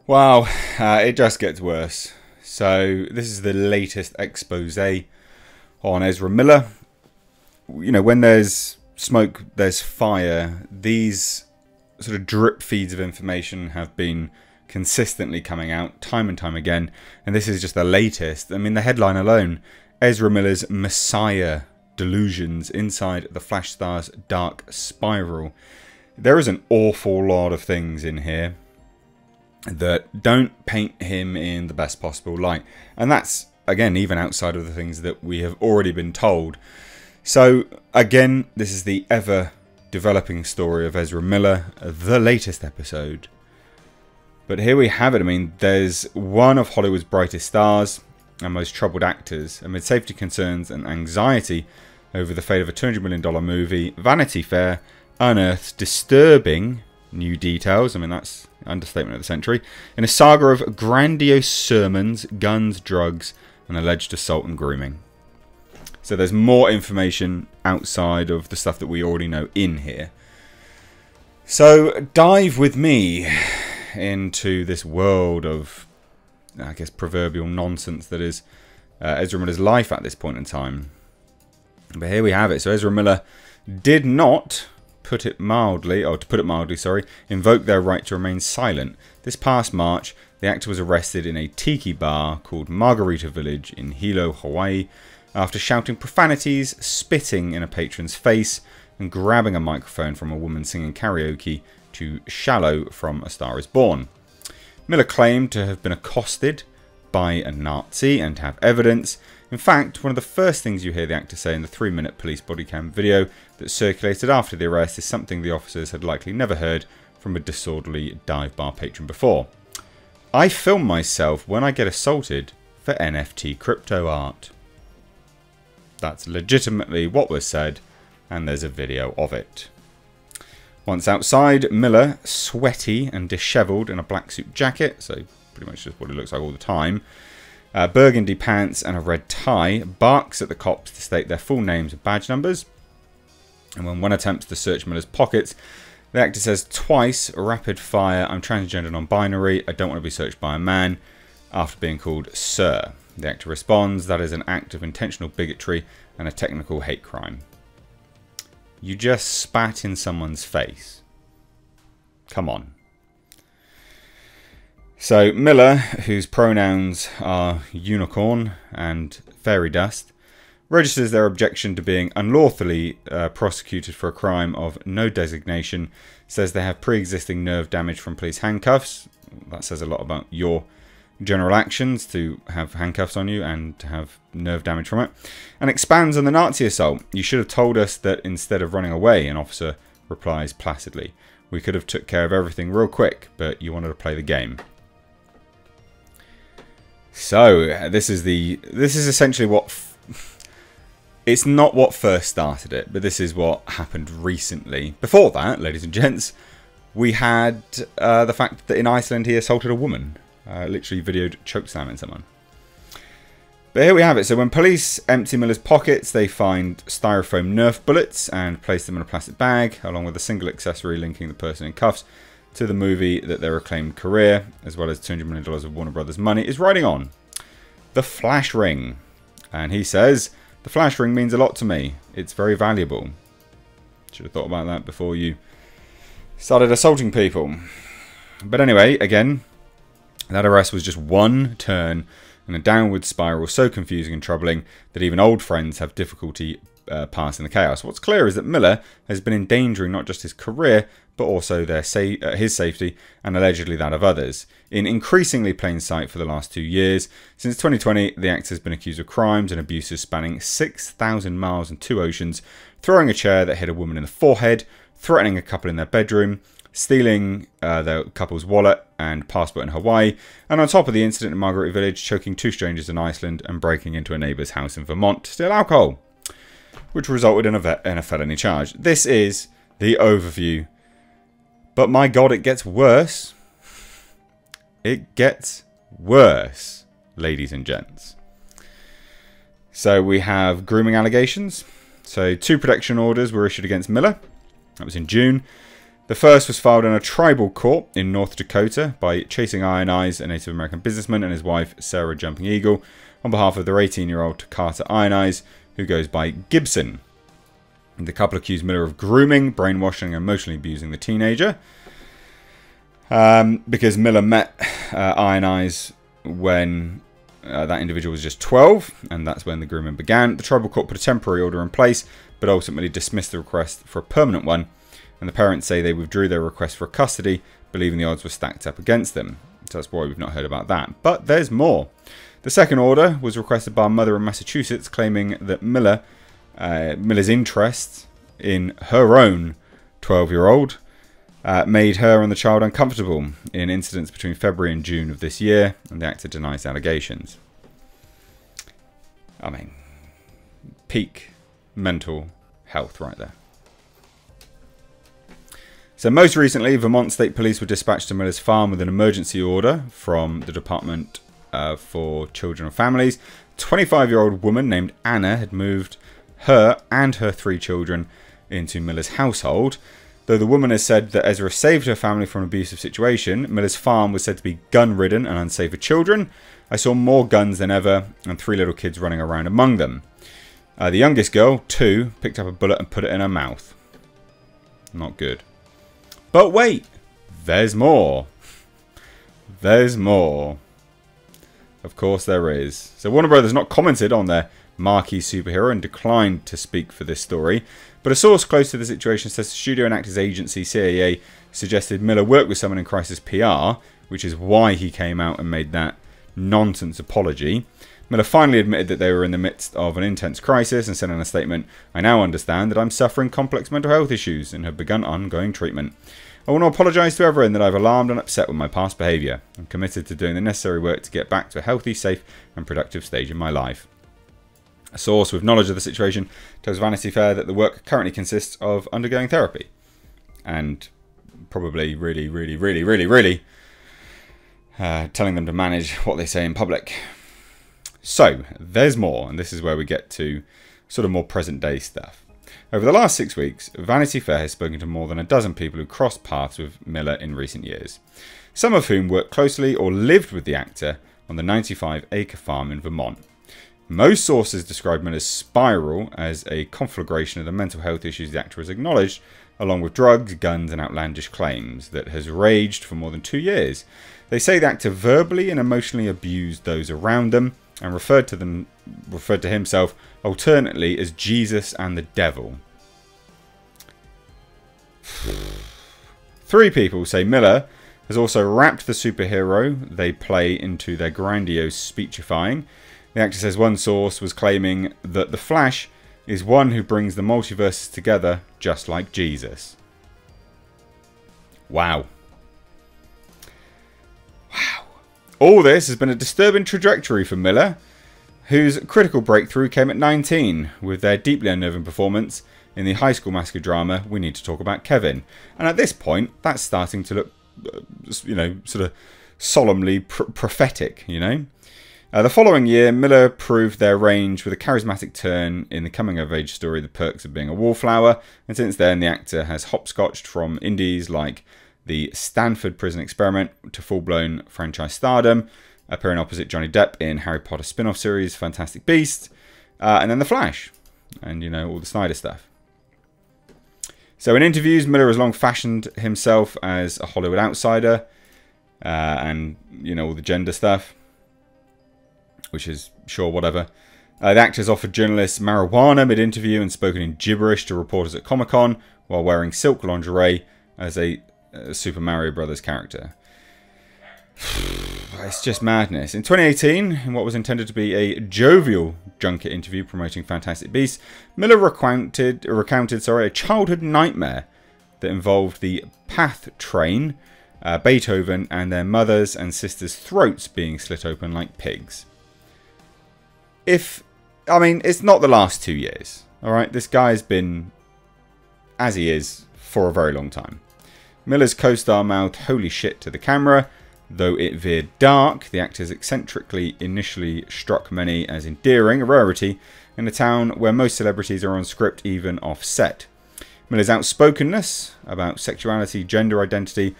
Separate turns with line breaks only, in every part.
Wow, it just gets worse. So this is the latest expose on Ezra Miller. You know, when there's smoke, there's fire. These sort of drip feeds of information have been consistently coming out time and time again. And this is just the latest. I mean, the headline alone, Ezra Miller's Messiah delusions inside the Flash Star's dark spiral. There is an awful lot of things in here that don't paint him in the best possible light. And that's, again, even outside of the things that we have already been told. So, again, this is the ever-developing story of Ezra Miller, the latest episode. But here we have it. I mean, there's one of Hollywood's brightest stars and most troubled actors. Amid safety concerns and anxiety over the fate of a $200 million movie, Vanity Fair unearths disturbing new details. I mean, that's understatement of the century. In a saga of grandiose sermons, guns, drugs, and alleged assault and grooming. So there's more information outside of the stuff that we already know in here. So dive with me into this world of, I guess, proverbial nonsense that is Ezra Miller's life at this point in time. But here we have it. So Ezra Miller did not, to put it mildly, invoke their right to remain silent. This past March, the actor was arrested in a tiki bar called Margarita Village in Hilo, Hawaii, after shouting profanities, spitting in a patron's face, and grabbing a microphone from a woman singing karaoke to Shallow from A Star Is Born. Miller claimed to have been accosted by a Nazi and to have evidence. In fact, one of the first things you hear the actor say in the 3-minute police body cam video that circulated after the arrest is something the officers had likely never heard from a disorderly dive bar patron before. I film myself when I get assaulted for NFT crypto art. That's legitimately what was said, and there's a video of it. Once outside, Miller, sweaty and dishevelled in a black suit jacket, so pretty much just what it looks like all the time, burgundy pants and a red tie, barks at the cops to state their full names and badge numbers. And when one attempts to search Miller's pockets, the actor says twice, rapid fire, I'm transgender non-binary, I don't want to be searched by a man, after being called sir. The actor responds, that is an act of intentional bigotry and a technical hate crime. You just spat in someone's face. Come on. So Miller, whose pronouns are unicorn and fairy dust, registers their objection to being unlawfully prosecuted for a crime of no designation, says they have pre-existing nerve damage from police handcuffs. That says a lot about your general actions to have handcuffs on you and to have nerve damage from it, and expands on the Nazi assault. You should have told us that instead of running away, an officer replies placidly. We could have took care of everything real quick, but you wanted to play the game. So this is essentially what it's not what first started it, but this is what happened recently. Before that, ladies and gents, we had the fact that in Iceland he assaulted a woman. Literally videoed chokeslamming someone. But here we have it. So when police empty Miller's pockets, they find styrofoam Nerf bullets and place them in a plastic bag, along with a single accessory linking the person in cuffs to the movie that their acclaimed career, as well as $200 million of Warner Brothers money, is riding on. The flash ring. And he says, the flash ring means a lot to me. It's very valuable. Should have thought about that before you started assaulting people. But anyway, again, that arrest was just one turn in a downward spiral so confusing and troubling that even old friends have difficulty passing the chaos. What's clear is that Miller has been endangering not just his career, but also his safety and allegedly that of others, in increasingly plain sight for the last 2 years. Since 2020, the actor has been accused of crimes and abuses spanning 6,000 miles and 2 oceans, throwing a chair that hit a woman in the forehead, threatening a couple in their bedroom, stealing their couple's wallet and passport in Hawaii, and on top of the incident in Margaret Village, choking 2 strangers in Iceland and breaking into a neighbour's house in Vermont to steal alcohol, which resulted in a felony charge. This is the overview. But my God, it gets worse. It gets worse, ladies and gents. So we have grooming allegations. So 2 protection orders were issued against Miller. That was in June. The first was filed in a tribal court in North Dakota by Chasing Iron Eyes, a Native American businessman, and his wife, Sarah Jumping Eagle, on behalf of their 18-year-old Carter Iron Eyes, who goes by Gibson. The couple accused Miller of grooming, brainwashing, and emotionally abusing the teenager. Because Miller met Iron Eyes when that individual was just 12, and that's when the grooming began. The tribal court put a temporary order in place, but ultimately dismissed the request for a permanent one, and the parents say they withdrew their request for custody, believing the odds were stacked up against them. So that's why we've not heard about that. But there's more. The second order was requested by a mother in Massachusetts, claiming that Miller's interest in her own 12-year-old made her and the child uncomfortable in incidents between February and June of this year, and the actor denies allegations. I mean, peak mental health right there. So most recently, Vermont State Police were dispatched to Miller's farm with an emergency order from the Department for Children and Families. A 25-year-old woman named Anna had moved her and her 3 children into Miller's household. Though the woman has said that Ezra saved her family from an abusive situation, Miller's farm was said to be gun-ridden and unsafe for children. I saw more guns than ever and 3 little kids running around among them. The youngest girl, 2, picked up a bullet and put it in her mouth. Not good. But wait, there's more. There's more. Of course there is. So Warner Brothers not commented on their marquee superhero and declined to speak for this story. But a source close to the situation says the studio and actors agency CAA suggested Miller work with someone in Crisis PR, which is why he came out and made that nonsense apology. Miller finally admitted that they were in the midst of an intense crisis and said in a statement, "I now understand that I'm suffering complex mental health issues and have begun ongoing treatment. I want to apologise to everyone that I've alarmed and upset with my past behaviour. I'm committed to doing the necessary work to get back to a healthy, safe and productive stage in my life." A source with knowledge of the situation tells Vanity Fair that the work currently consists of undergoing therapy and probably really telling them to manage what they say in public. So, there's more, and this is where we get to sort of more present-day stuff. Over the last 6 weeks, Vanity Fair has spoken to more than a dozen people who crossed paths with Miller in recent years, some of whom worked closely or lived with the actor on the 95-acre farm in Vermont. Most sources describe Miller's spiral as a conflagration of the mental health issues the actor has acknowledged, along with drugs, guns, and outlandish claims, that has raged for more than 2 years. They say the actor verbally and emotionally abused those around them, and referred to himself alternately as Jesus and the devil. 3 people say Miller has also wrapped the superhero they play into their grandiose speechifying. The actor says one source was claiming that the Flash is one who brings the multiverses together just like Jesus. Wow. All this has been a disturbing trajectory for Miller, whose critical breakthrough came at 19 with their deeply unnerving performance in the High School Massacre drama We Need to Talk About Kevin. And at this point, that's starting to look, sort of solemnly prophetic, The following year, Miller proved their range with a charismatic turn in the coming-of-age story The Perks of Being a Wallflower, and since then the actor has hopscotched from indies like the Stanford Prison Experiment to full-blown franchise stardom, appearing opposite Johnny Depp in Harry Potter spin-off series Fantastic Beasts, and then The Flash, and, all the Snyder stuff. So in interviews, Miller has long fashioned himself as a Hollywood outsider, and, all the gender stuff, which is, sure, whatever. The actor's offered journalists marijuana mid-interview and spoken in gibberish to reporters at Comic-Con while wearing silk lingerie as a Super Mario Brothers character. It's just madness. In 2018, in what was intended to be a jovial junket interview promoting Fantastic Beasts, Miller recounted a childhood nightmare that involved the Path Train, Beethoven, and their mothers' and sisters' throats being slit open like pigs. It's not the last 2 years. Alright, this guy's been as he is for a very long time. Miller's co-star mouthed "holy shit" to the camera. Though it veered dark, the actor's eccentrically initially struck many as endearing, a rarity in a town where most celebrities are on script even off set. Miller's outspokenness about sexuality, gender identity,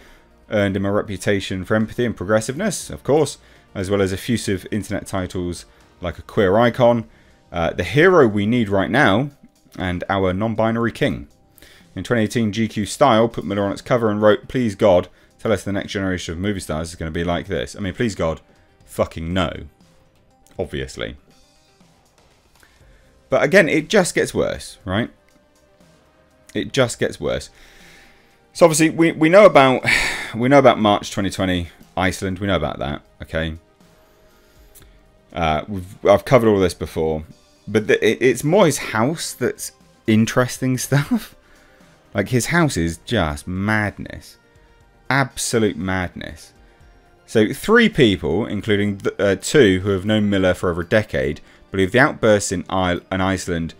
earned him a reputation for empathy and progressiveness, of course, as well as effusive internet titles like a queer icon, the hero we need right now, and our non-binary king. In 2018, GQ Style put Miller on its cover and wrote, "Please God, tell us the next generation of movie stars is going to be like this." I mean, please God, fucking no. Obviously. But again, it just gets worse, right? It just gets worse. So obviously, we know about March 2020 Iceland. We know about that. Okay. I've covered all this before, but it's more his house that's interesting stuff. Like, his house is just madness, absolute madness. So 3 people, including 2 who have known Miller for over a decade, believe the outbursts in Iceland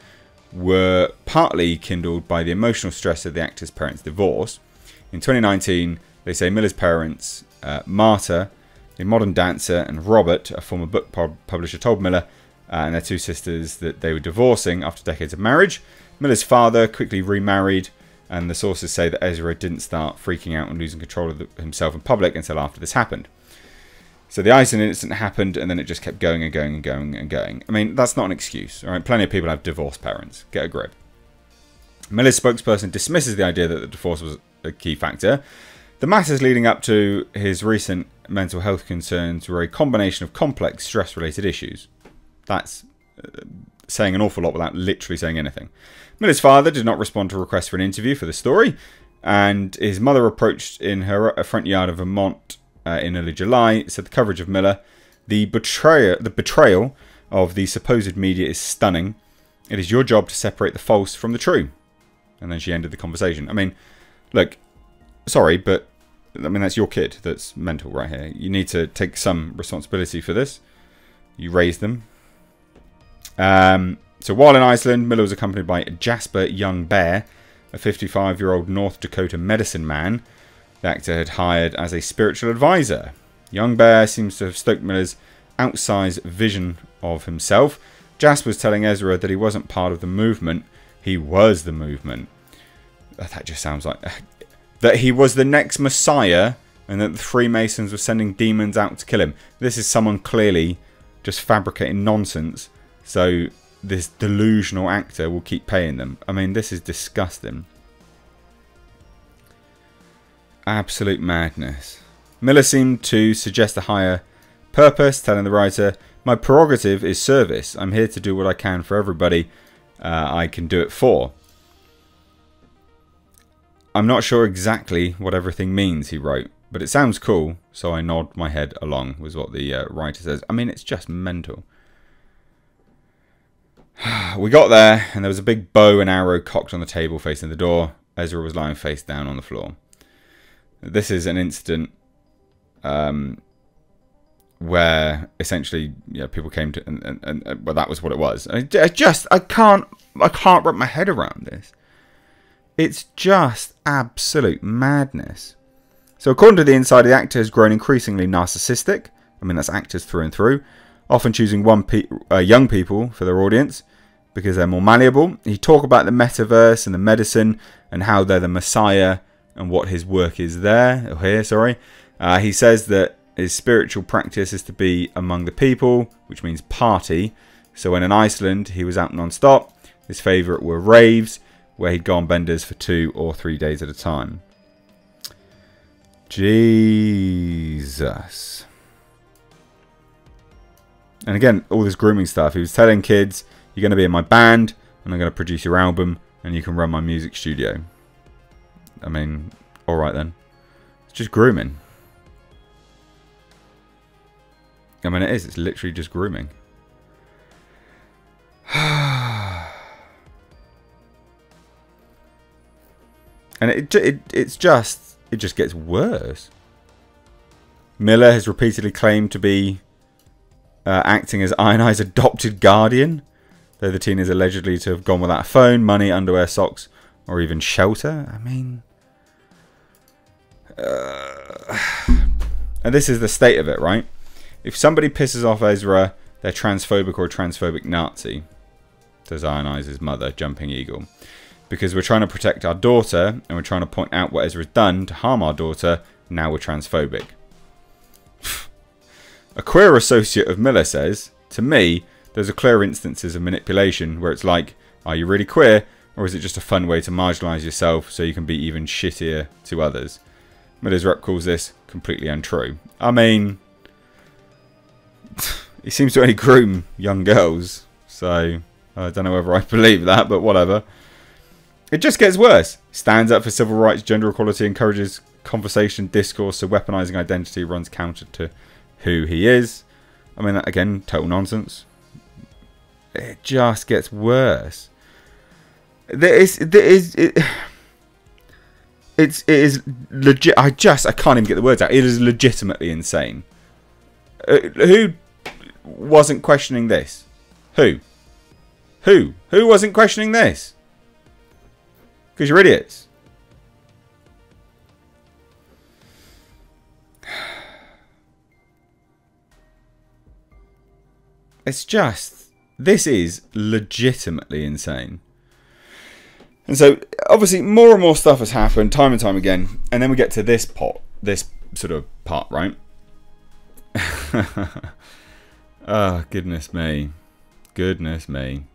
were partly kindled by the emotional stress of the actor's parents' divorce. In 2019, they say Miller's parents, Marta, a modern dancer, and Robert, a former book publisher, told Miller and their 2 sisters that they were divorcing after decades of marriage. Miller's father quickly remarried, and the sources say that Ezra didn't start freaking out and losing control of himself in public until after this happened. So the Iceland incident happened, and then it just kept going and going and going and going. I mean, that's not an excuse, all right? Plenty of people have divorced parents. Get a grip. Miller's spokesperson dismisses the idea that the divorce was a key factor. The matters leading up to his recent mental health concerns were a combination of complex stress-related issues. That's saying an awful lot without literally saying anything. Miller's father did not respond to requests for an interview for the story, and his mother approached in her front yard of Vermont in early July, said the coverage of Miller, the betrayal of the supposed media is stunning. It is your job to separate the false from the true. And then she ended the conversation. I mean, look, sorry, but I mean, that's your kid that's mental right here. You need to take some responsibility for this. You raised them. So while in Iceland, Miller was accompanied by Jasper Young Bear, a 55-year-old North Dakota medicine man the actor had hired as a spiritual advisor. Young Bear seems to have stoked Miller's outsized vision of himself. Jasper was telling Ezra that he wasn't part of the movement, he was the movement. That just sounds like... that he was the next Messiah, and that the Freemasons were sending demons out to kill him. This is someone clearly just fabricating nonsense, so this delusional actor will keep paying them. I mean, this is disgusting. Absolute madness. Miller seemed to suggest a higher purpose, telling the writer, "My prerogative is service. I'm here to do what I can for everybody I can do it for." I'm not sure exactly what everything means, he wrote, but it sounds cool, so I nod my head along, was what the writer says. I mean, it's just mental. We got there, and there was a big bow and arrow cocked on the table facing the door. Ezra was lying face down on the floor. This is an incident where essentially, people came to, and well, that was what it was. I can't wrap my head around this. It's just absolute madness. So according to the insider, the actor has grown increasingly narcissistic. I mean, that's actors through and through. Often choosing young people for their audience because they're more malleable. He talked about the metaverse and the medicine and how they're the Messiah and what his work is here. He says that his spiritual practice is to be among the people, which means party. So when in Iceland, he was out non-stop. His favourite were raves, where he'd go on benders for 2 or 3 days at a time. Jesus. And again, all this grooming stuff. He was telling kids, "You're going to be in my band, and I'm going to produce your album, and you can run my music studio." I mean, alright then. It's just grooming. I mean, it is. It's literally just grooming. And it just gets worse. Miller has repeatedly claimed to be acting as Iron-Eye's adopted guardian, though the teen is allegedly to have gone without a phone, money, underwear, socks, or even shelter. I mean... and this is the state of it, right? If somebody pisses off Ezra, they're transphobic or a transphobic Nazi. Says Iron-Eye's mother, Jumping Eagle. Because we're trying to protect our daughter and we're trying to point out what Ezra has done to harm our daughter. Now we're transphobic. A queer associate of Miller says, to me, those are clear instances of manipulation where it's like, are you really queer? Or is it just a fun way to marginalise yourself so you can be even shittier to others? Miller's rep calls this completely untrue. I mean, he seems to only groom young girls. So, I don't know whether I believe that, but whatever. It just gets worse. Stands up for civil rights, gender equality, encourages conversation, discourse, so weaponising identity runs counter to who he is. I mean, again, total nonsense. It just gets worse. It is legit. I can't even get the words out. It is legitimately insane. Who wasn't questioning this? Who wasn't questioning this? Because you're idiots. It's just, this is legitimately insane. And so, obviously, more and more stuff has happened time and time again. And then we get to this sort of part, right? Oh, goodness me. Goodness me.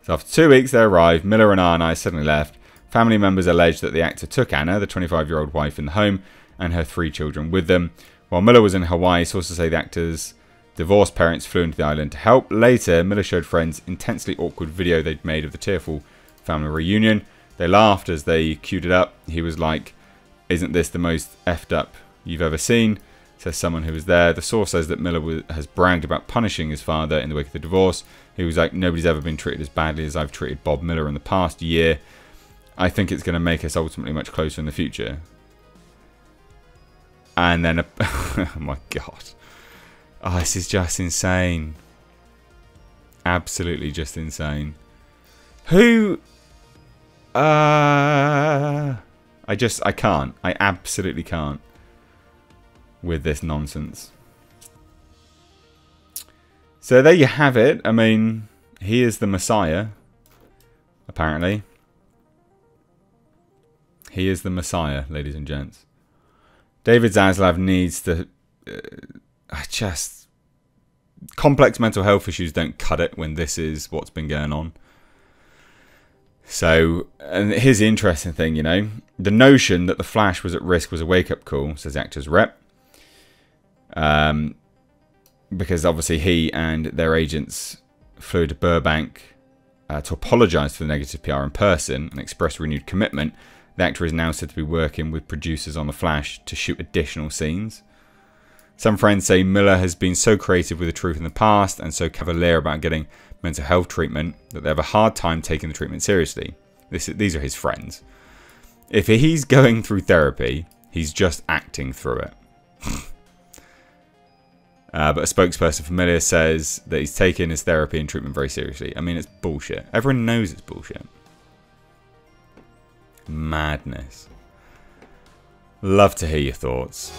So after 2 weeks, they arrived. Miller and Arnai suddenly left. Family members alleged that the actor took Anna, the 25-year-old wife, in the home and her 3 children with them. While Miller was in Hawaii, sources say the actor's divorced parents flew into the island to help. Later, Miller showed friends intensely awkward video they'd made of the tearful family reunion. They laughed as they queued it up. He was like, "Isn't this the most effed up you've ever seen?" says someone who was there. The source says that Miller has bragged about punishing his father in the wake of the divorce. He was like, "Nobody's ever been treated as badly as I've treated Bob Miller in the past year. I think it's going to make us ultimately much closer in the future." And then, oh my God. Oh, this is just insane. Absolutely just insane. Who... I can't. I absolutely can't. With this nonsense. So there you have it. I mean, he is the Messiah. Apparently. He is the Messiah, ladies and gents. David Zaslav needs to... complex mental health issues don't cut it when this is what's been going on. So, and here's the interesting thing, you know. The notion that the Flash was at risk was a wake-up call, says actor's rep. Because obviously he and their agents flew to Burbank to apologise for the negative PR in person and express renewed commitment. The actor is now said to be working with producers on The Flash to shoot additional scenes. Some friends say Miller has been so creative with the truth in the past and so cavalier about getting mental health treatment that they have a hard time taking the treatment seriously. These are his friends. If he's going through therapy, he's just acting through it. But a spokesperson for Miller says that he's taking his therapy and treatment very seriously. I mean, it's bullshit. Everyone knows it's bullshit. Madness. Love to hear your thoughts.